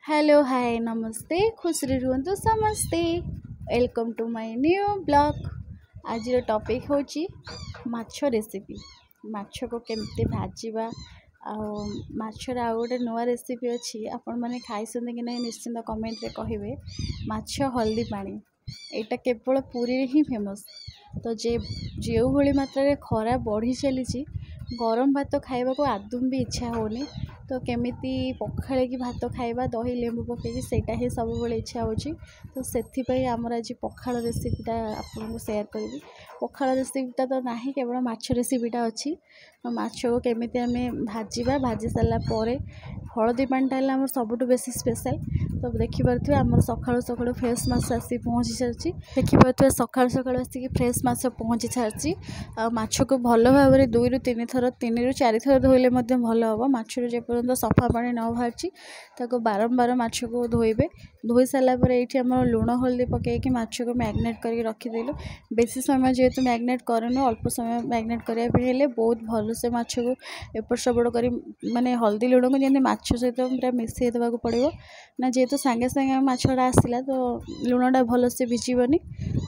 Hello hi नमस्ते खुशी रुहतु समस्ते welcome to my new blog. आज टॉपिक होची माछ रेसिपी। माछ को केमते भाजीबा माछर आउ गोटे नुआ रेसिपी अच्छी आपण मैंने खाई कि नहीं निश्चिंत कमेंट रे कहिबे। माछ हल्दी पानी एटा केवल पुरी ही फेमस। तो जो भली मात्रा रे खरा बढ़ी चली गरम भात खाइबा को आदम भी इच्छा होनी। तो केमिति पखाले की भात खाइबा दही लेंबू पकईकि सेटा ही सब बड़े इच्छा होची। तो सेथिपई आमर आज पखाल रेसिपीटा आपको शेयर करी। पखाल रेसिपीटा तो नहीं केवल माछ रेसिपीटा अच्छी। तो माछ को केमिति आमे भाजीबा भाजी सारा पर हलदी पानीटा है सबुठ बेसी स्पेशल। तो देखिपे आम सका सका फ्रेश माछ आसी पहुँची सारी। देखिपे सका सका आसिक फ्रेश माछ पहुँची सारी। माछ को भल भाव में 2 ରୁ 3 थर 3 ରୁ 4 थर धोइले भल हम। माछर जेपर्यंत सफा पानी न बाहर बारंबार माछ को धोइबे। धोई सारापर ये आम लुण हल्दी पकईकि माछ को मैरिनेट करके रखिदेलु। बेसी समय जेहेतु मैरिनेट करनु अल्प समय मैरिनेट करने बहुत भल से माछ को एपट सेपट कर माने हल्दी लुण को जमी माछ सहित पूरा मिसई देवाक पड़ो ना। जेहेतु सांगे सांगे माछटा आसला तो लुणटा भल से भिजबनी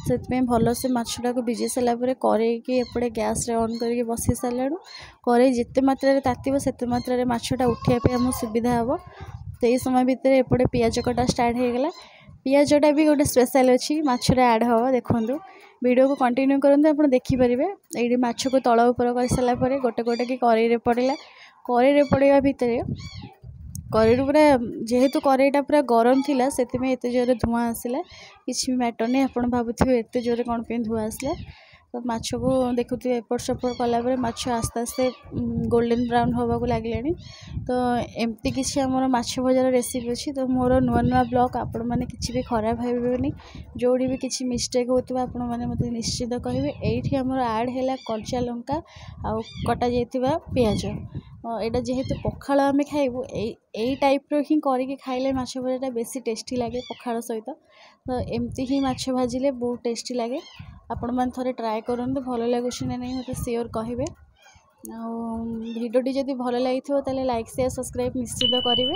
से भल से माछटा को भिजी सारापर करेगी एपटे गैस रे ऑन करके बसी सारा करे जिते मात्रा तातीब से मात्रा माछटा उठाइए आम सुविधा हम। तो ये समय भितर एपटे पियाज कटा स्टार्ट हो गला। पियाजटा भी गोटे स्पेशल अच्छी माछरे ऐड हम। देखो वीडियो को कंटिन्यू करते आप देखिपारे। ये माछ को तल उपर कर सारापर गोटे गोटे कि कड़े पड़ा कड़े पड़ा भितर कड़े पूरा जेहेतु कड़ईटा पूरा गरम थिला से एत जोर धुआं आसला किसी भी मैटर नहीं। आप भावुवे एत जोर कौन पे धुआं आसला। तो माछ को देखुए एपट सेपट कलापर माछ आस्ते आस्ते गोल्डन ब्राउन होगा लगे। तो एमती किसी आमर माछ भजार रेसिपी अच्छी। तो मोर नुआ नुआ ब्लॉग आपण मैंने किसी भी खराब भावेनि जोड़ी भी किसी मिस्टेक होता आप मत निश्चित कहे। ये आमर आड है कच्चा लंका आउ कटा जाइथिबा पियाज। यहाँ जेहेतु पखाल आम खाइबू यही टाइप्र ही करके खाइले माछ भजाटा बेसी टेस्टी लगे पखाल सहित। तो एमती ही माछ भाजिले बहुत टेस्टी लगे। आपण मैंने थोड़े ट्राए करूँ भल लगुच ना नहीं मत सियोर कहे। भिडियोटी जदि भल लगी ताले लाइक शेयर सब्सक्राइब निश्चित करेंगे।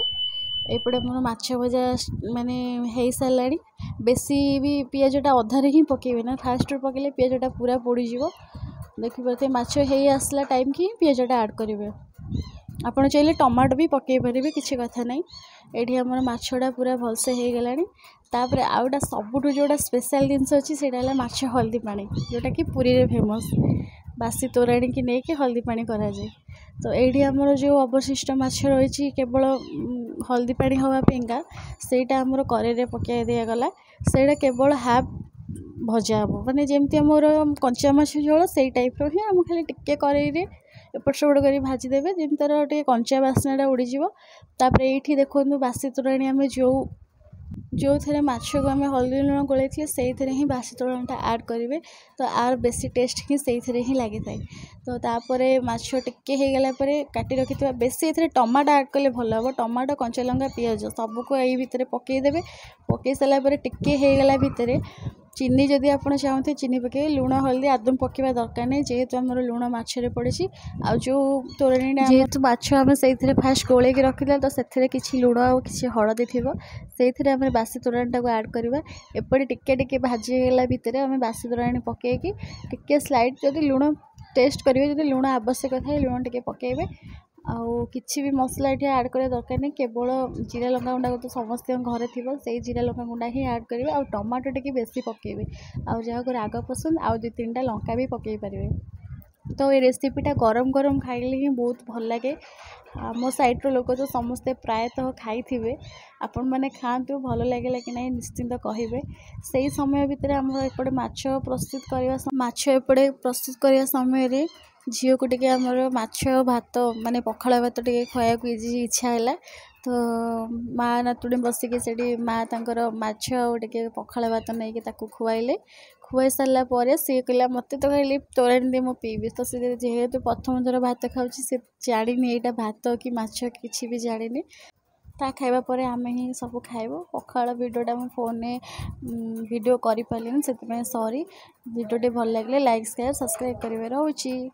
एपटे मोर माछ भजा माने हो सारा बेसी भी पियाजटा अधारे ही पकेबे ना फास्ट पकेले पियाजटा पूरा पोड़ीज। देखिए माछ हो आसला टाइम कि पियाजटा ऐड करेंगे। आपड़ चाहिए टमाटो भी पकई पारे किसी कथा ना। ये आम माछटा पूरा भलसे हो गला। तापर आउटा सबुठ जोड़ा स्पेशल जिनस अच्छी से माछ हल्दी पानी जोटा कि पुरी रे फेमस। बासी तोराणी की लेकिन हल्दी पानी कराए। तो ये आमर जो अवशिष्ट माछ रही केवल हल्दी पानी हवापाइंका सेटा आमर कड़े पकई दिगला। से केवल हाफ भजा हम माने जमती आमर कंचा माछ झोल से टाइप्र ही आम खाली टिके कड़े एपट सेपट कर भाजीदेवे जमी तार टे कंचा बास्नाटा उड़ीज। तापर ये देखो बासी तोराणी आम जो थे माछ को आम हल्दी लुण गोलई से ही बासी तोराणीटा ऐड करेंगे। तो आर बेसी टेस्ट ही से ही लगी थाए। तो तापर माछ टिके हो गला काटी रखि बेसी ये टमाटो ऐड कले भल हम। टमाटो कंचा लंका पियाज सबको यही भितर पकईदेवे। पकई सारापर टिके हो गला भितर चीनी जदि आप चाहते चीनी पकई लुण हल्दी आदम पकड़ा दरकार नहीं जेहेतु आम लुण माछरे पड़ी। आ जो तोराणी जेहेतु माछ आम से फास्ट गोल रखिदा तो से किसी लुण आ कि हलदी थी से आम बासी तोराणीटा को ऐड करवा। एपटे टिके टिके भाजीगला भितर आम बासी तोराणी पकईकि टिके स्लाइड जदि लुण टेस्ट करेंगे जब लुण आवश्यक थाए लुण टिके पकईबे। आउ किसी भी मसला ये ऐड करा दरकार नहीं केवल जीरा लंका गुंडा तो समस्त घरे थी से जीरा लंका गुंडा ही ऐड करेंगे। आ टमाटो टे बेसी पकईबे आउ जहाँ राग पसंद आउ 2-3टा लंका भी पकई पारे। तो ये रेसिपीटा गरम गरम खाइले ही बहुत भल लगे। मो साइड्र लोक तो समस्ते प्रायतः खाई आपण मैंने खातु भल लगे कि नहीं निश्चिंत कहे। से समय भितर आम एपटे माछ प्रस्तुत करने समय झील को टे आमर माछ भात माने पखाला भात टे खाया इच्छा है। तो माँ नातुणी बसिकी से माँ तांकर माछ टे पखाला भात नहीं खुआइले। खुआई सारा पर सी कहला मत तो खाली तोराणी दे मु पीबी। तो सी जेहेतु प्रथम थर भात खाऊँ से जानी यहाँ भात कि माछ किसी भी जानी ता खाइबा पर आम ही सब खाइबो। पखाल वीडियोटा मो फोन में वीडियो कर पारे से सॉरी। वीडियोटे भल लगे लाइक शेयर सब्सक्राइब करेंगे रोची।